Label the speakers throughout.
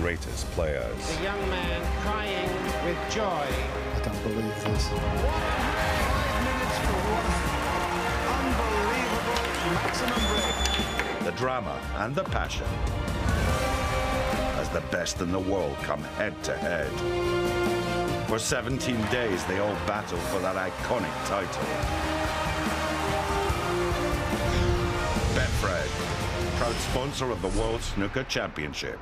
Speaker 1: greatest players.
Speaker 2: The young man crying with joy.
Speaker 3: I can't believe this.
Speaker 4: 5 minutes for one unbelievable maximum break.
Speaker 1: The drama and the passion as the best in the world come head to head. For 17 days, they all battle for that iconic title. Betfred, proud sponsor of the World Snooker Championship.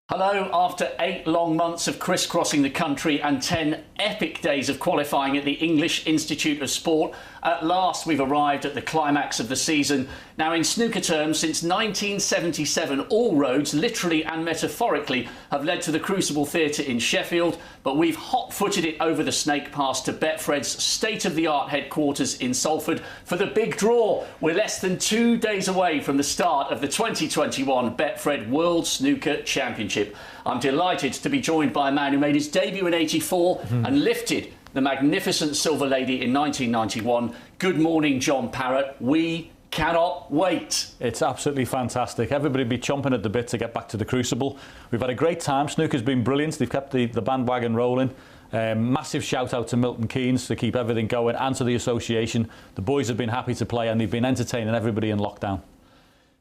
Speaker 5: Hello, after 8 long months of crisscrossing the country and 10 epic days of qualifying at the English Institute of Sport, at last we've arrived at the climax of the season. Now, in snooker terms, since 1977, all roads, literally and metaphorically, have led to the Crucible Theatre in Sheffield, but we've hot-footed it over the Snake Pass to Betfred's state-of-the-art headquarters in Salford for the big draw. We're less than 2 days away from the start of the 2021 Betfred World Snooker Championship. I'm delighted to be joined by a man who made his debut in '84 and lifted the magnificent Silver Lady in 1991. Good morning, John Parrott. We cannot wait.
Speaker 6: It's absolutely fantastic. Everybody be chomping at the bit to get back to the Crucible. We've had a great time. Snooker's been brilliant. They've kept the bandwagon rolling. Massive shout out to Milton Keynes to keep everything going, and to the association. The boys have been happy to play and they've been entertaining everybody in lockdown.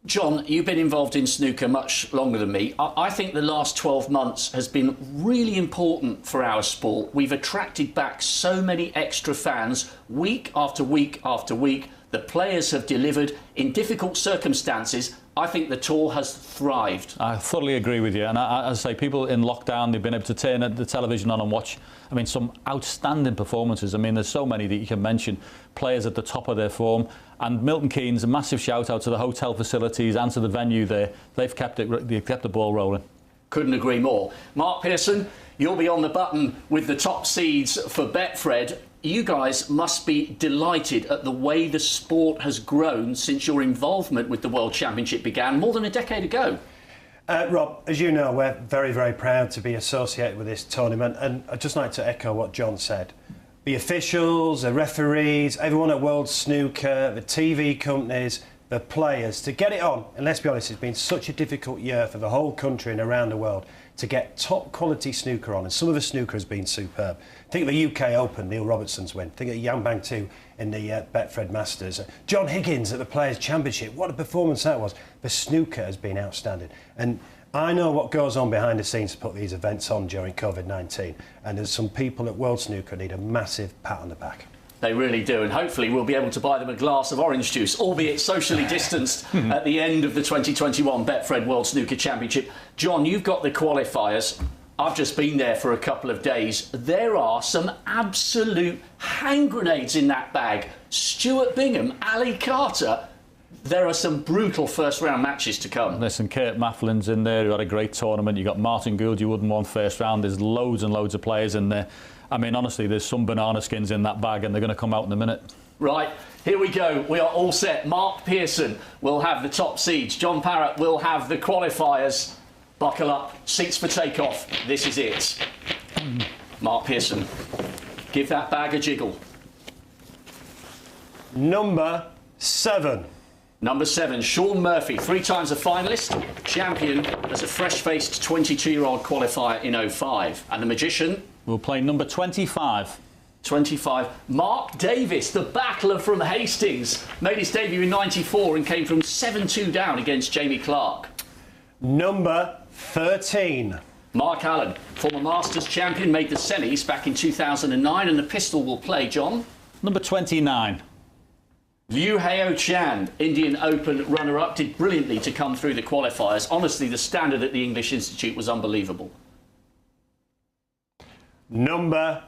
Speaker 5: John, you've been involved in snooker much longer than me. I think the last 12 months has been really important for our sport. We've attracted back so many extra fans week after week after week. The players have delivered in difficult circumstances. I think the tour has thrived.
Speaker 6: I thoroughly agree with you. And as I say, people in lockdown, they've been able to turn the television on and watch, I mean, some outstanding performances. I mean, there's so many that you can mention. Players at the top of their form. And Milton Keynes, a massive shout out to the hotel facilities and to the venue there. They've kept the ball rolling.
Speaker 5: Couldn't agree more. Mark Pearson, you'll be on the button with the top seeds for Betfred. You guys must be delighted at the way the sport has grown since your involvement with the World Championship began more than a decade ago.
Speaker 7: Rob, as you know, we're very, very proud to be associated with this tournament, and I'd just like to echo what John said. The officials, the referees, everyone at World Snooker, the TV companies, the players, to get it on. And let's be honest, it's been such a difficult year for the whole country and around the world to get top quality snooker on, and some of the snooker has been superb. Think of the UK Open, Neil Robertson's win. Think of Yang Bang 2 in the Betfred Masters. John Higgins at the Players' Championship. What a performance that was. The snooker has been outstanding. And I know what goes on behind the scenes to put these events on during COVID-19. And there's some people at World Snooker need a massive pat on the back.
Speaker 5: They really do, and hopefully we'll be able to buy them a glass of orange juice, albeit socially distanced, at the end of the 2021 Betfred World Snooker Championship. John, you've got the qualifiers. I've just been there for a couple of days. There are some absolute hand grenades in that bag. Stuart Bingham, Ali Carter. There are some brutal first-round matches to come.
Speaker 6: Listen, Kurt Mafflin's in there, who had a great tournament. You've got Martin Gould, you wouldn't want first round. There's loads and loads of players in there. I mean, honestly, there's some banana skins in that bag and they're going to come out in a minute. Right,
Speaker 5: here we go. We are all set. Mark Pearson will have the top seeds. John Parrott will have the qualifiers. Buckle up. Seats for takeoff. This is it. Mark Pearson, give that bag a jiggle.
Speaker 7: Number 7.
Speaker 5: Number 7, Sean Murphy, 3 times a finalist, champion as a fresh-faced 22-year-old qualifier in '05. And the magician?
Speaker 6: We'll play number 25.
Speaker 5: 25. Mark Davis, the battler from Hastings, made his debut in '94 and came from 7-2 down against Jamie Clark.
Speaker 7: Number 13.
Speaker 5: Mark Allen, former Masters champion, made the semis back in 2009, and the pistol will play, John.
Speaker 6: Number 29.
Speaker 5: Liu Heo Chan, Indian Open runner-up, did brilliantly to come through the qualifiers. Honestly, the standard at the English Institute was unbelievable.
Speaker 7: Number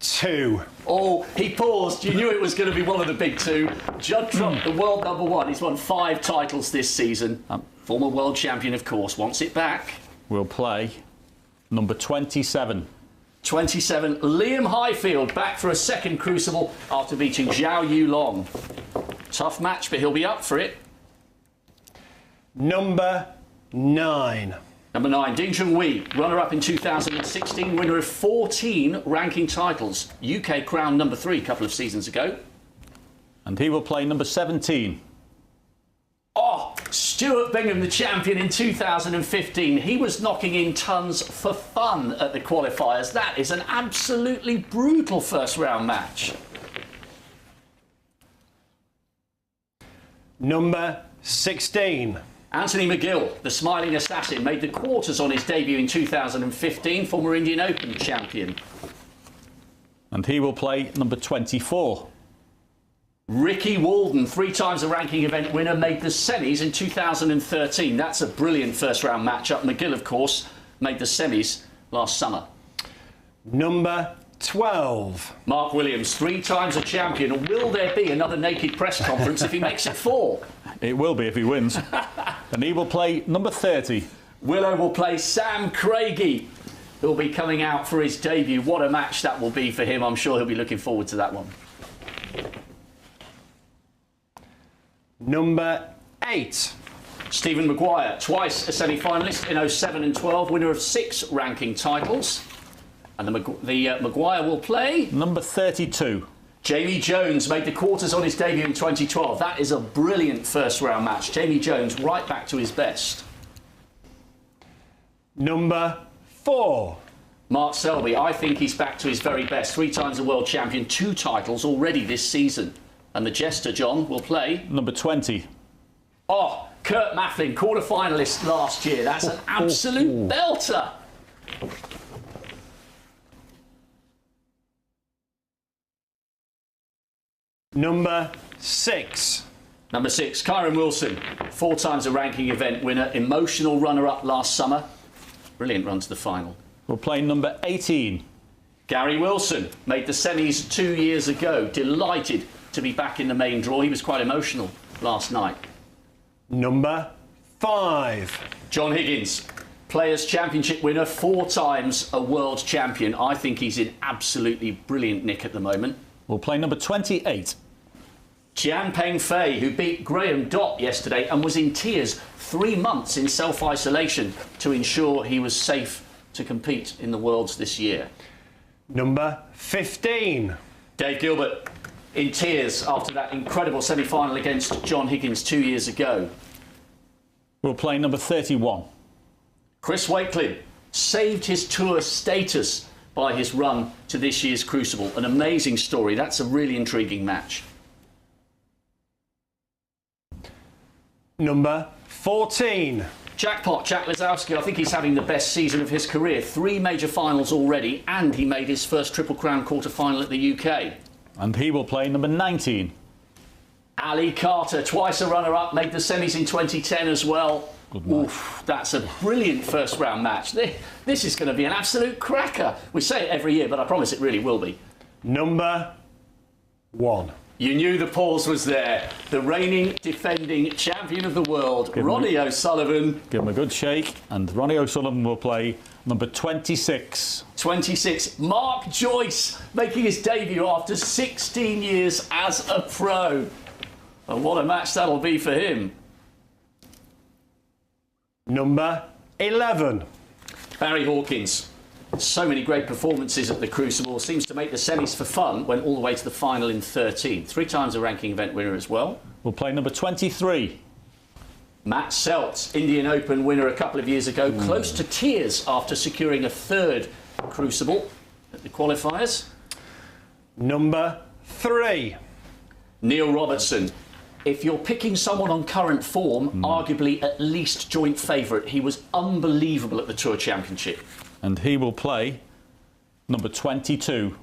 Speaker 7: 2.
Speaker 5: Oh, he paused. You knew it was going to be one of the big two. Judd Trump, the world number 1. He's won 5 titles this season. Former world champion, of course, wants it back.
Speaker 6: We'll play number 27.
Speaker 5: 27, Liam Highfield, back for a second Crucible after beating Zhao Yulong. Tough match, but he'll be up for it.
Speaker 7: Number 9.
Speaker 5: Number 9, Ding Junhui, runner-up in 2016, winner of 14 ranking titles. UK crowned number 3 a couple of seasons ago.
Speaker 6: And he will play number 17.
Speaker 5: Oh, Stuart Bingham, the champion in 2015, he was knocking in tons for fun at the qualifiers. That is an absolutely brutal first round match.
Speaker 7: Number 16.
Speaker 5: Anthony Mcgill, the smiling assassin, made the quarters on his debut in 2015, former Indian Open champion.
Speaker 6: And he will play number 24.
Speaker 5: Ricky Warden, 3 times a ranking event winner, made the semis in 2013. That's a brilliant first round matchup. Mcgill, of course, made the semis last summer.
Speaker 7: Number 12.
Speaker 5: Mark Williams, 3 times a champion. Will there be another naked press conference if he makes it 4?
Speaker 6: It will be if he wins. And he will play number 30.
Speaker 5: Willow will play Sam Craigie, who will be coming out for his debut. What a match that will be for him. I'm sure he'll be looking forward to that one.
Speaker 7: Number 8.
Speaker 5: Stephen Mcguire, twice a semi-finalist in 07 and 12, winner of 6 ranking titles. And the Mcguire will play
Speaker 6: number 32.
Speaker 5: Jamie Jones made the quarters on his debut in 2012. That is a brilliant first round match. Jamie Jones right back to his best.
Speaker 7: Number 4.
Speaker 5: Mark Selby, I think he's back to his very best. 3 times a world champion, 2 titles already this season. And the jester, John, will play
Speaker 6: number 20.
Speaker 5: Oh, Kurt Mafflin, quarter-finalist last year. That's an absolute belter.
Speaker 7: Number 6.
Speaker 5: Number 6, Kyron Wilson, 4 times a ranking event winner, emotional runner-up last summer. Brilliant run to the final.
Speaker 6: We'll play number 18.
Speaker 5: Gary Wilson made the semis 2 years ago. Delighted to be back in the main draw. He was quite emotional last night.
Speaker 7: Number 5.
Speaker 5: John Higgins, Players' Championship winner, 4 times a world champion. I think he's in absolutely brilliant nick at the moment.
Speaker 6: We'll play number 28.
Speaker 5: Champaign Faye, who beat Graham Dott yesterday and was in tears, 3 months in self-isolation to ensure he was safe to compete in the Worlds this year.
Speaker 7: Number 15.
Speaker 5: Dave Gilbert, in tears after that incredible semi-final against John Higgins 2 years ago.
Speaker 6: We'll play number 31.
Speaker 5: Chris Wakelin saved his tour status by his run to this year's Crucible. An amazing story. That's a really intriguing match.
Speaker 7: Number 14.
Speaker 5: Jackpot, Jack Lazowski. I think he's having the best season of his career. 3 major finals already, and he made his first Triple Crown quarter-final at the UK.
Speaker 6: And he will play number 19.
Speaker 5: Ali Carter, twice a runner-up, made the semis in 2010 as well.
Speaker 6: Good match.
Speaker 5: Oof, that's a brilliant first-round match. This is going to be an absolute cracker. We say it every year, but I promise it really will be.
Speaker 7: Number 1.
Speaker 5: You knew the pause was there. The reigning, defending champion of the world, Ronnie O'Sullivan.
Speaker 6: Give him a good shake, and Ronnie O'Sullivan will play number 26.
Speaker 5: 26, Mark Joyce, making his debut after 16 years as a pro. And what a match that'll be for him.
Speaker 7: Number 11.
Speaker 5: Barry Hawkins. So many great performances at the Crucible. Seems to make the semis for fun. Went all the way to the final in 13. 3 times a ranking event winner as well.
Speaker 6: We'll play number 23.
Speaker 5: Matt Seltz, Indian Open winner a couple of years ago. Close to tears after securing a 3rd Crucible at the qualifiers.
Speaker 7: Number 3.
Speaker 5: Neil Robertson. If you're picking someone on current form, arguably at least joint favourite. He was unbelievable at the Tour Championship.
Speaker 6: And he will play number 22.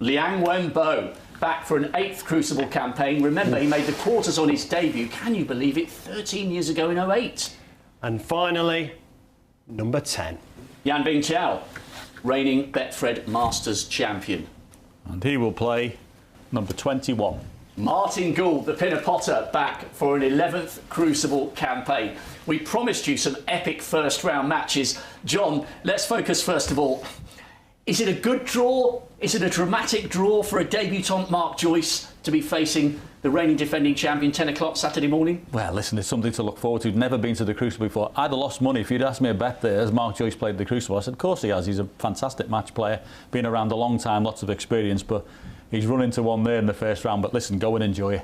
Speaker 5: Liang Wenbo, back for an 8th Crucible campaign. Remember, he made the quarters on his debut, can you believe it, 13 years ago in 08.
Speaker 7: And finally, number 10.
Speaker 5: Yan Bing Chao, reigning Betfred Masters champion.
Speaker 6: And he will play number 21.
Speaker 5: Martin Gould, the Pinner Potter, back for an 11th Crucible campaign. We promised you some epic first-round matches. John, let's focus first of all. Is it a good draw? Is it a dramatic draw for a debutant Mark Joyce to be facing the reigning defending champion 10 o'clock Saturday morning?
Speaker 6: Well, listen, it's something to look forward to. Never been to the Crucible before. I'd have lost money if you'd asked me a bet there as Mark Joyce played the Crucible. I said, of course he has. He's a fantastic match player, been around a long time, lots of experience, but he's run into one there in the first round. But listen, go and enjoy it.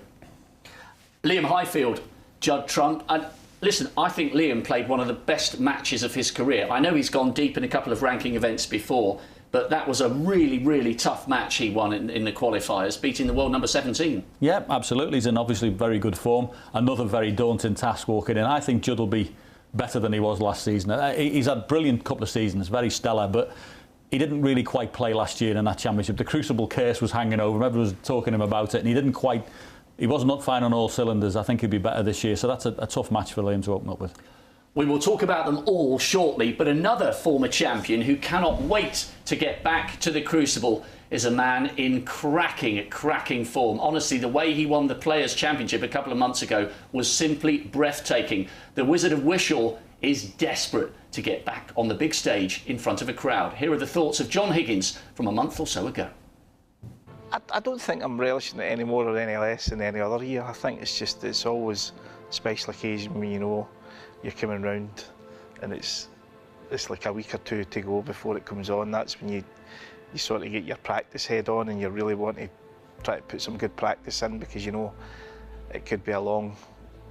Speaker 5: Liam Highfield, Judd Trump, and Listen, I think Liam played one of the best matches of his career. I know he's gone deep in a couple of ranking events before, but that was a really, really tough match he won in the qualifiers, beating the world number 17. Yeah,
Speaker 6: absolutely. He's in obviously very good form. Another very daunting task walking in. I think Judd will be better than he was last season. He's had a brilliant couple of seasons, very stellar, but he didn't really quite play last year in that championship. The Crucible curse was hanging over him. Everyone was talking to him about it, and he wasn't up firing on all cylinders. I think he'll be better this year, so that's a tough match for Liam to open up with.
Speaker 5: We will talk about them all shortly, but another former champion who cannot wait to get back to the Crucible is a man in cracking form. Honestly, the way he won the Players' Championship a couple of months ago was simply breathtaking. The Wizard of Wishaw is desperate to get back on the big stage in front of a crowd. Here are the thoughts of John Higgins from a month or so ago.
Speaker 8: I don't think I'm relishing it any more or any less than any other year. I think it's always a special occasion when you know you're coming round and it's like a week or two to go before it comes on. That's when you sort of get your practice head on and you really want to try to put some good practice in, because you know it could be a long,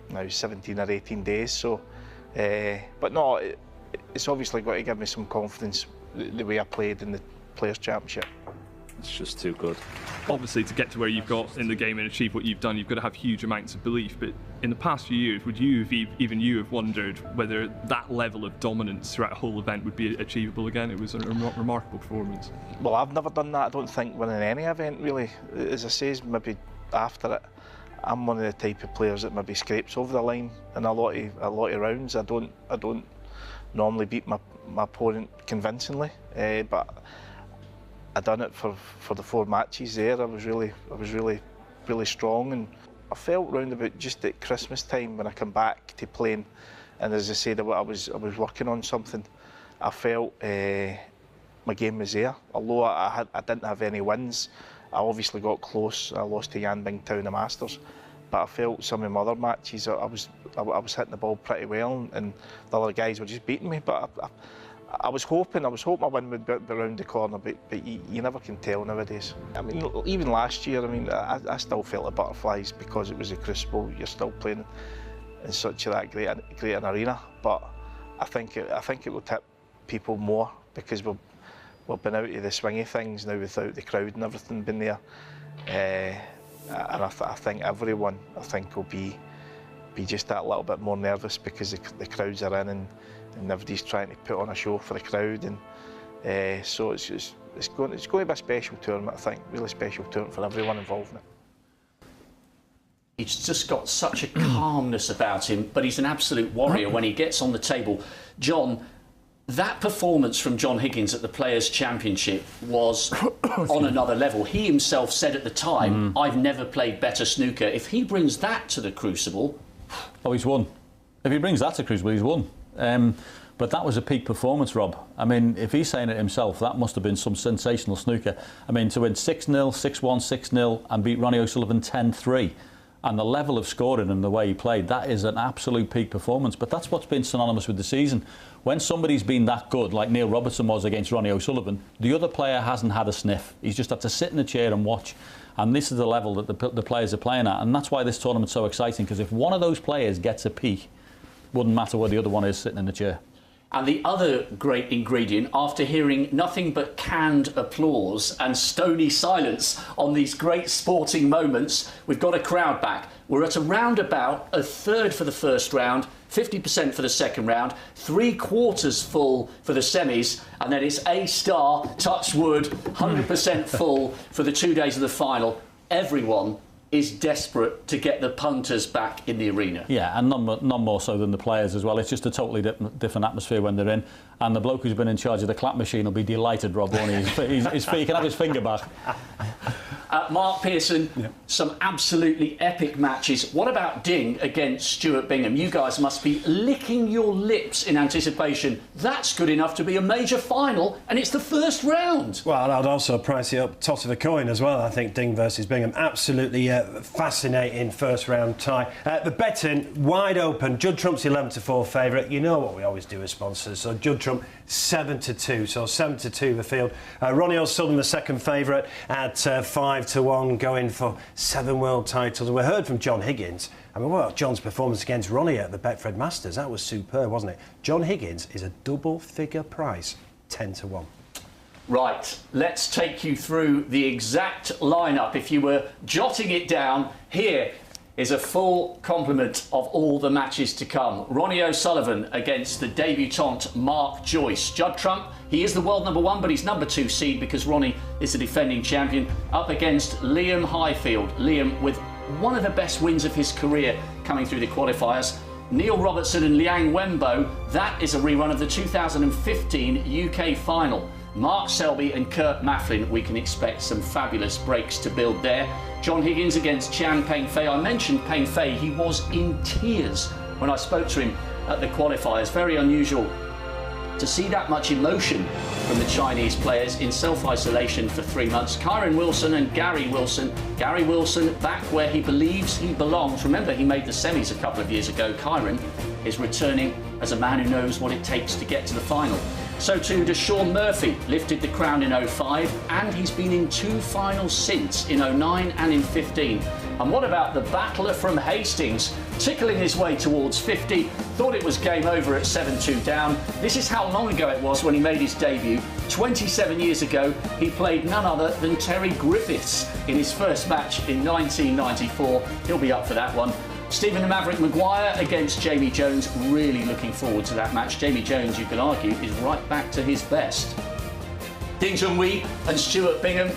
Speaker 8: now 17 or 18 days. So, but no, it's obviously got to give me some confidence the way I played in the Players' Championship.
Speaker 9: It's just too good.
Speaker 10: Obviously, to get to where you've got in the game and achieve what you've done, you've got to have huge amounts of belief. But in the past few years, would you have, even you have wondered whether that level of dominance throughout a whole event would be achievable again? It was a remarkable performance.
Speaker 8: Well, I've never done that. I don't think winning any event really. As I say, maybe after it, I'm one of the type of players that maybe scrapes over the line in a lot of rounds. I don't normally beat my opponent convincingly, but I done it for the 4 matches there. I was really strong, and I felt round about just at Christmas time when I come back to playing, and as I said, I was working on something. I felt my game was there. Although I didn't have any wins, I obviously got close. I lost to Yan Bingtown the Masters, but I felt some of my other matches I was hitting the ball pretty well, and the other guys were just beating me. But I was hoping my win would be around the corner, but you never can tell nowadays. I mean, even last year, I mean, I still felt the butterflies because it was a Crucible. You're still playing in such that great an arena, but I think it will tip people more because we've been out of the swingy things now without the crowd and everything been there, and I think everyone will be just that little bit more nervous because the crowds are in and everybody's trying to put on a show for the crowd, and so it's going to be a special tournament. I think really special tournament for everyone involved in it.
Speaker 5: He's just got such a calmness about him, but he's an absolute warrior when he gets on the table. John, that performance from John Higgins at the Players' Championship was on another level. He himself said at the time, I've never played better snooker. If he brings that to the Crucible...
Speaker 6: Oh, he's won. If he brings that to Crucible, he's won. But that was a peak performance, Rob. I mean, if he's saying it himself, that must have been some sensational snooker. I mean, to win 6-0, 6-1, 6-0 and beat Ronnie O'Sullivan 10-3, and the level of scoring and the way he played, that is an absolute peak performance. But that's what's been synonymous with the season. When somebody's been that good, like Neil Robertson was against Ronnie O'Sullivan, the other player hasn't had a sniff. He's just had to sit in a chair and watch. And this is the level that the players are playing at. And that's why this tournament's so exciting, because if one of those players gets a peak, wouldn't matter where the other one is sitting in the chair.
Speaker 5: And the other great ingredient, after hearing nothing but canned applause and stony silence on these great sporting moments, we've got a crowd back. We're at around about a third for the first round, 50% for the second round, 3/4 full for the semis, and then it's A-star, touch wood, 100% full for the 2 days of the final. Everyone is desperate to get the punters back in the arena.
Speaker 6: Yeah, and none more so than the players as well. It's just a totally different atmosphere when they're in. And the bloke who's been in charge of the clap machine will be delighted, Rob, won't he? He can have his finger back.
Speaker 5: Mark Pearson, some absolutely epic matches. What about Ding against Stuart Bingham? You guys must be licking your lips in anticipation. That's good enough to be a major final, and it's the first round.
Speaker 7: Well, I'd also price it up, toss of a coin as well. I think Ding versus Bingham, absolutely fascinating first round tie. The betting, wide open. Judd Trump's 11-4 favourite. You know what we always do as sponsors. So Judd Trump, 7-2. So 7-2 the field. Ronnie O'Sullivan, the second favourite, at 5-1, going for 7 world titles. And we heard from John Higgins I mean, well, John's performance against Ronnie at the Betfred Masters, that was superb, wasn't it? John Higgins is a double-figure price, 10-1.
Speaker 5: Right, let's take you through the exact lineup. If you were jotting it down, here is a full complement of all the matches to come. Ronnie O'Sullivan against the debutant Mark Joyce. Judd Trump, he is the world #1, but he's #2 seed because Ronnie is the defending champion, up against Liam Highfield. Liam with one of the best wins of his career coming through the qualifiers. Neil Robertson and Liang Wenbo, that is a rerun of the 2015 UK final. Mark Selby and Kurt Mafflin, we can expect some fabulous breaks to build there. John Higgins against Champaign Faye. I mentioned Payne Faye, he was in tears when I spoke to him at the qualifiers. Very unusual to see that much emotion from the Chinese players in self-isolation for 3 months. Kyron Wilson and Gary Wilson. Gary Wilson back where he believes he belongs. Remember, he made the semis a couple of years ago. Kyron is returning as a man who knows what it takes to get to the final. So too does Sean Murphy, lifted the crown in 05, and he's been in 2 finals since, in 09 and in 15. And what about the battler from Hastings, tickling his way towards 50, thought it was game over at 7-2 down. This is how long ago it was when he made his debut. 27 years ago, he played none other than Terry Griffiths in his first match in 1994. He'll be up for that one. Stephen the Maverick Mcguire against Jamie Jones. Really looking forward to that match. Jamie Jones, you can argue, is right back to his best. Ding Junhui and Stuart Bingham.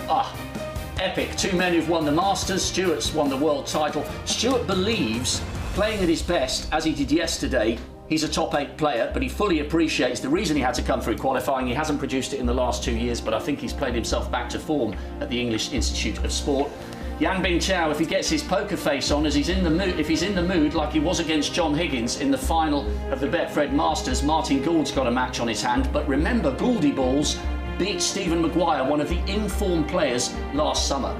Speaker 5: Epic. 2 men who've won the Masters. Stuart's won the world title. Stuart believes, playing at his best, as he did yesterday, he's a top 8 player, but he fully appreciates the reason he had to come through qualifying. He hasn't produced it in the last 2 years, but I think he's played himself back to form at the English Institute of Sport. Yan Bing Chow, if he gets his poker face on, as he's in the mood, if he's in the mood like he was against John Higgins in the final of the Betfred Masters, Martin Gould's got a match on his hand. But remember, Gouldy Balls beat Stephen Mcguire, one of the informed players, last summer.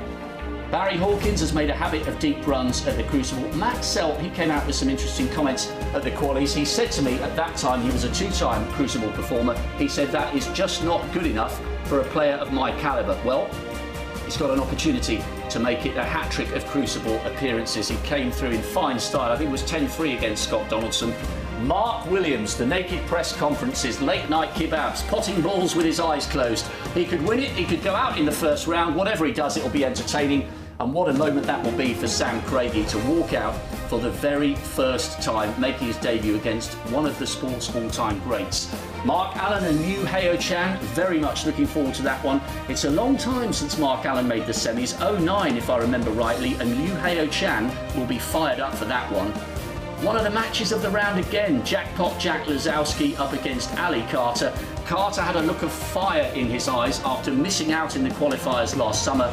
Speaker 5: Barry Hawkins has made a habit of deep runs at the Crucible. Matt Selt, he came out with some interesting comments at the qualies. He said to me at that time, he was a 2-time Crucible performer, he said that is just not good enough for a player of my calibre. Well, he's got an opportunity to make it a hat-trick of Crucible appearances. He came through in fine style. I think it was 10-3 against Scott Donaldson. Mark Williams, the naked press conferences, late-night kebabs, potting balls with his eyes closed. He could win it, he could go out in the first round. Whatever he does, it'll be entertaining. And what a moment that will be for Sam Craigie to walk out for the very first time, making his debut against one of the sport's all-time greats. Mark Allen and Liu Heo Chan, very much looking forward to that one. It's a long time since Mark Allen made the semis, 09 if I remember rightly, and Liu Heo Chan will be fired up for that one. One of the matches of the round again, Jackpot Jack Lazowski up against Ali Carter. Carter had a look of fire in his eyes after missing out in the qualifiers last summer.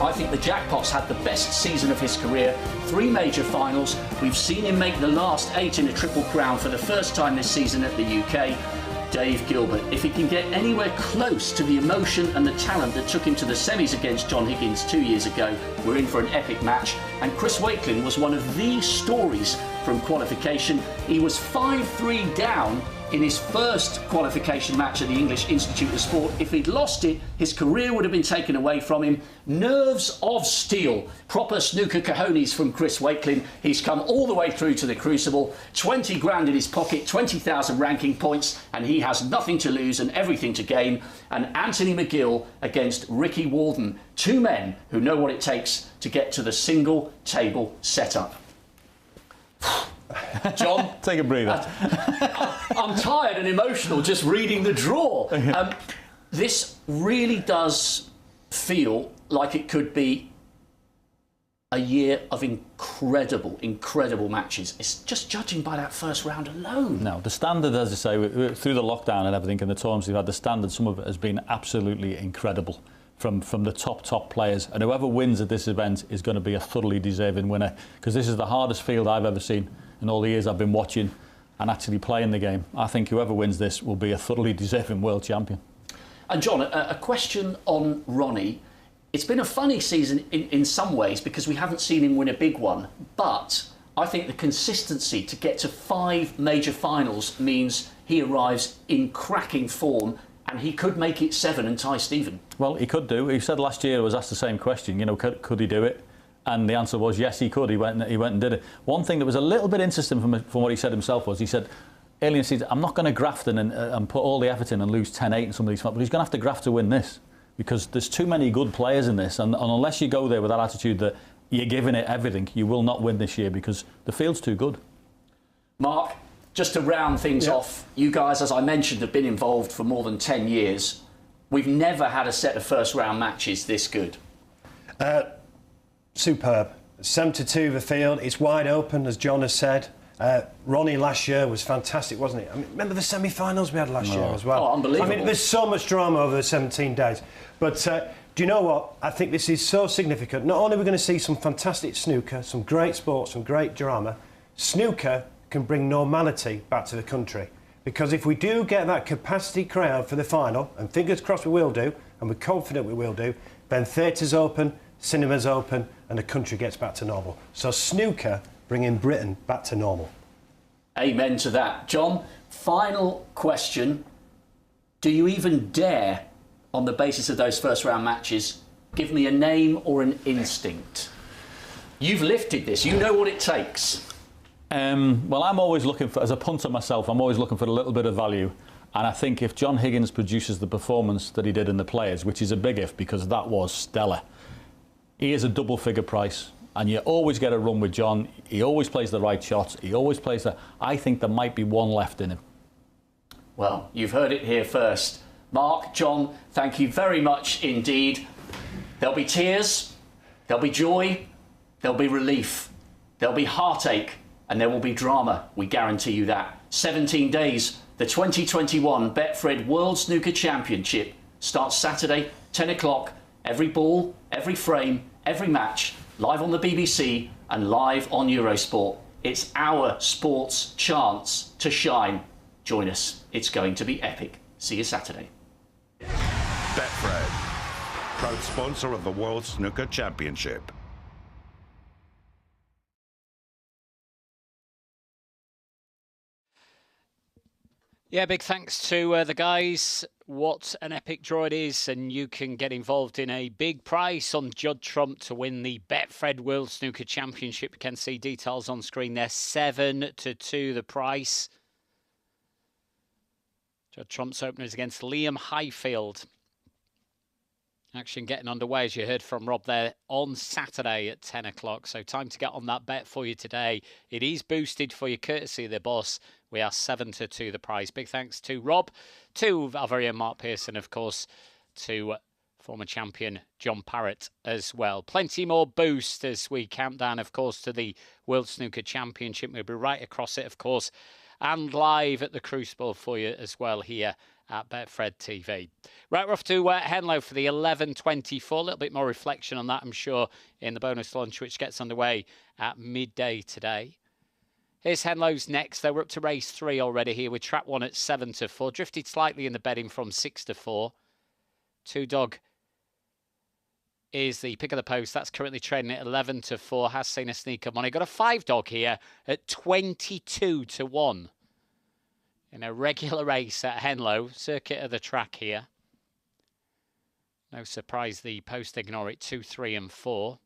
Speaker 5: I think the Jackpot's had the best season of his career. 3 major finals. We've seen him make the last 8 in a Triple Crown for the first time this season at the UK. Dave Gilbert, if he can get anywhere close to the emotion and the talent that took him to the semis against John Higgins 2 years ago, we're in for an epic match. And Chris Wakelin was one of the stories from qualification. He was 5-3 down in his first qualification match at the English Institute of Sport. If he'd lost it, his career would have been taken away from him. Nerves of steel. Proper snooker cojones from Chris Wakelin. He's come all the way through to the Crucible. 20 grand in his pocket, 20,000 ranking points, and he has nothing to lose and everything to gain. And Anthony Mcgill against Ricky Warden. 2 men who know what it takes to get to the single table setup. John,
Speaker 6: take a breather.
Speaker 5: I'm tired and emotional just reading the draw. This really does feel like it could be a year of incredible matches. It's just judging by that first round alone.
Speaker 6: No, the standard, as I say, through the lockdown and everything, and the tournaments we've had, the standard, some of it has been absolutely incredible from the top players. And whoever wins at this event is going to be a thoroughly deserving winner, because this is the hardest field I've ever seen in all the years I've been watching and actually playing the game. I think whoever wins this will be a thoroughly deserving world champion.
Speaker 5: And John, a question on Ronnie. It's been a funny season in some ways because we haven't seen him win a big one, but I think the consistency to get to 5 major finals means he arrives in cracking form, and he could make it 7 and tie Stephen.
Speaker 6: Well, he could do. He said last year, I was asked the same question, you know, could he do it? And the answer was yes, he could. He went and did it. One thing that was a little bit interesting from what he said himself was he said, early in the season, I'm not going to graft in and put all the effort in and lose 10-8 in some of these fights, but he's going to have to graft to win this because there's too many good players in this. And unless you go there with that attitude that you're giving it everything, you will not win this year because the field's too good.
Speaker 5: Mark, just to round things off, you guys, as I mentioned, have been involved for more than 10 years. We've never had a set of first-round matches this good.
Speaker 7: Superb. 7-2 the field. It's wide open, as John has said. Ronnie last year was fantastic, wasn't it? I mean, remember the semi-finals we had last year as well?
Speaker 5: Oh, unbelievable.
Speaker 7: I mean, there's so much drama over the 17 days. But do you know what? I think this is so significant. Not only are we going to see some fantastic snooker, some great sports, some great drama, snooker can bring normality back to the country. Because if we do get that capacity crowd for the final, and fingers crossed we will do, and we're confident we will do, then theatres open, cinemas open, and the country gets back to normal. So snooker bringing Britain back to normal.
Speaker 5: Amen to that. John, final question. Do you even dare, on the basis of those first-round matches, give me a name or an instinct? You've lifted this. You know what it takes.
Speaker 6: Well, I'm always looking for, as a punter myself, I'm always looking for a little bit of value. And I think if John Higgins produces the performance that he did in the Players, which is a big if because that was stellar, he is a double-figure price. And you always get a run with John. He always plays the right shots. He always plays the... I think there might be one left in him.
Speaker 5: Well, you've heard it here first. Mark, John, thank you very much indeed. There'll be tears, there'll be joy, there'll be relief, there'll be heartache, and there will be drama. We guarantee you that. 17 days, the 2021 Betfred World Snooker Championship starts Saturday, 10 o'clock. Every ball, every frame, every match, live on the BBC and live on Eurosport. It's our sports chance to shine. Join us. It's going to be epic. See you Saturday.
Speaker 1: Betfred, proud sponsor of the World Snooker Championship.
Speaker 11: Yeah, big thanks to the guys. What an epic draw it is, and you can get involved in a big prize on Judd Trump to win the Betfred World Snooker Championship. You can see details on screen there. 7-2 the price. Judd Trump's opener is against Liam Highfield. Action getting underway, as you heard from Rob there, on Saturday at 10 o'clock. So time to get on that bet for you today. It is boosted for you, courtesy of the boss. We are 7-2 the prize. Big thanks to Rob, to our very own Mark Pearson, of course, to former champion John Parrott as well. Plenty more boost as we count down, of course, to the World Snooker Championship. We'll be right across it, of course, and live at the Crucible for you as well here at Betfred TV. Right, we're off to Henlow for the 11:24. A little bit more reflection on that, I'm sure, in the bonus lunch, which gets underway at midday today. Here's Henlow's next. They were up to race 3 already here with trap 1 at 7-4. Drifted slightly in the betting from 6-4. 2 Dog is the pick of the post. That's currently trading at 11-4. Has seen a sneak of money. Got a 5 Dog here at 22-1. In a regular race at Henlow, circuit of the track here. No surprise the post ignore it, 2, 3 and 4.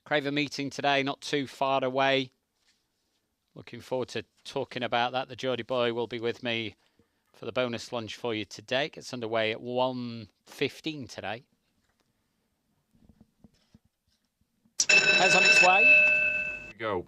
Speaker 11: Craven meeting today, not too far away. Looking forward to talking about that. The Geordie boy will be with me for the bonus lunch for you today. Gets underway at 1:15 today. Has on its way.
Speaker 9: Go.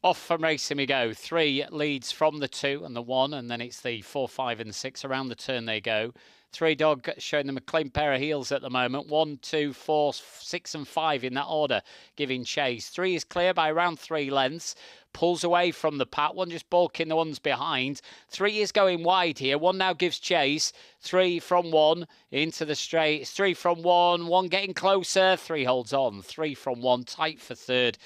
Speaker 11: Off from racing we go. 3 leads from the 2 and the 1, and then it's the 4, 5 and 6. Around the turn they go. 3 Dog showing them a clean pair of heels at the moment. 1, 2, 4, 6 and 5 in that order, giving chase. 3 is clear by around 3 lengths. Pulls away from the pack. 1 just balking the ones behind. 3 is going wide here. 1 now gives chase. 3 from 1 into the straight. It's 3 from 1. 1 getting closer. 3 holds on. 3 from 1 tight for third.